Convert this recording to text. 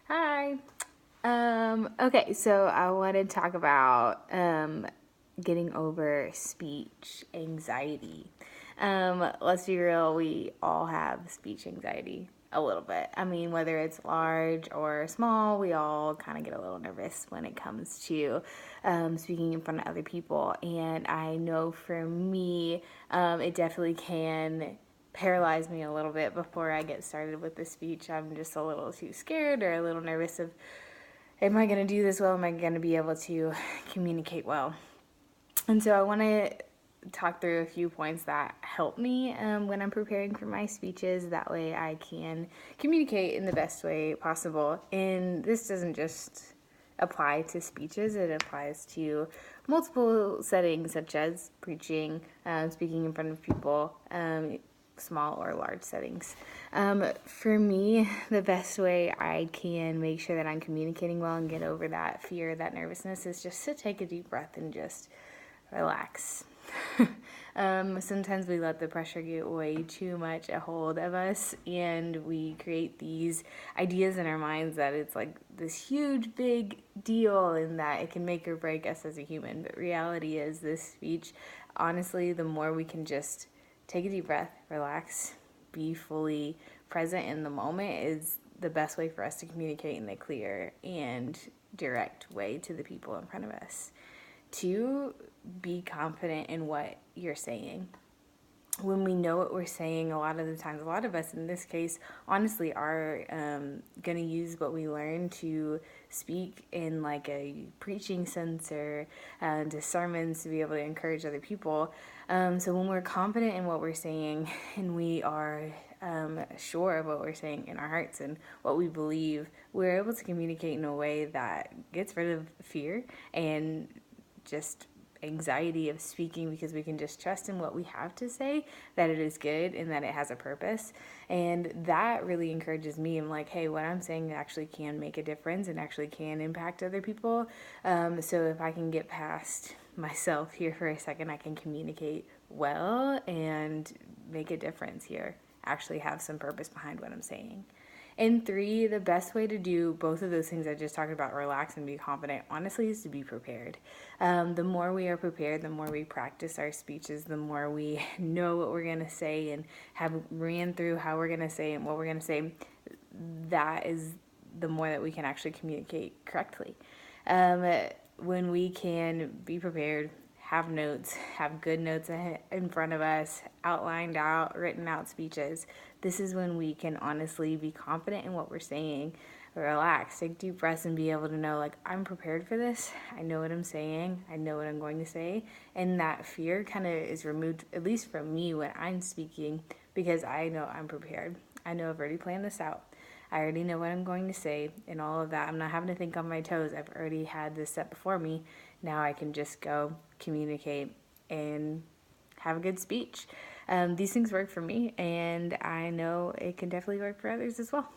Hi. Okay, so I want to talk about getting over speech anxiety. Let's be real, we all have speech anxiety a little bit. I mean, whether it's large or small, we all kind of get a little nervous when it comes to speaking in front of other people. And I know for me, it definitely can paralyze me a little bit before I get started with the speech. I'm just a little too scared or a little nervous of, am I going to do this well? Am I going to be able to communicate well? And so I want to talk through a few points that help me when I'm preparing for my speeches. That way I can communicate in the best way possible. And this doesn't just apply to speeches, it applies to multiple settings such as preaching, speaking in front of people, small or large settings. For me, the best way I can make sure that I'm communicating well and get over that fear, that nervousness, is just to take a deep breath and just relax. Sometimes we let the pressure get way too much a hold of us, and we create these ideas in our minds that it's like this huge, big deal and that it can make or break us as a human. But reality is, this speech, honestly, the more we can just take a deep breath, relax, be fully present in the moment, is the best way for us to communicate in a clear and direct way to the people in front of us. To be confident in what you're saying. When we know what we're saying, a lot of the times, a lot of us in this case, honestly, are going to use what we learn to speak in like a preaching sense or to sermons to be able to encourage other people. So when we're confident in what we're saying and we are sure of what we're saying in our hearts and what we believe, we're able to communicate in a way that gets rid of fear and just anxiety of speaking, because we can just trust in what we have to say, that it is good and that it has a purpose. And that really encourages me. I'm like, hey, what I'm saying actually can make a difference and actually can impact other people. So if I can get past myself here for a second, I can communicate well and make a difference here, actually have some purpose behind what I'm saying. And three, the best way to do both of those things I just talked about, relax and be confident, honestly, is to be prepared. The more we are prepared, the more we practice our speeches, the more we know what we're going to say and have ran through how we're going to say and what we're going to say, that is the more that we can actually communicate correctly. When we can be prepared, have notes, have good notes in front of us, outlined out, written out speeches, this is when we can honestly be confident in what we're saying, relax, take deep breaths, and be able to know, like, I'm prepared for this. I know what I'm saying. I know what I'm going to say. And that fear kind of is removed, at least from me when I'm speaking, because I know I'm prepared. I know I've already planned this out. I already know what I'm going to say and all of that. I'm not having to think on my toes. I've already had this set before me. Now I can just go communicate and have a good speech. These things work for me, and I know it can definitely work for others as well.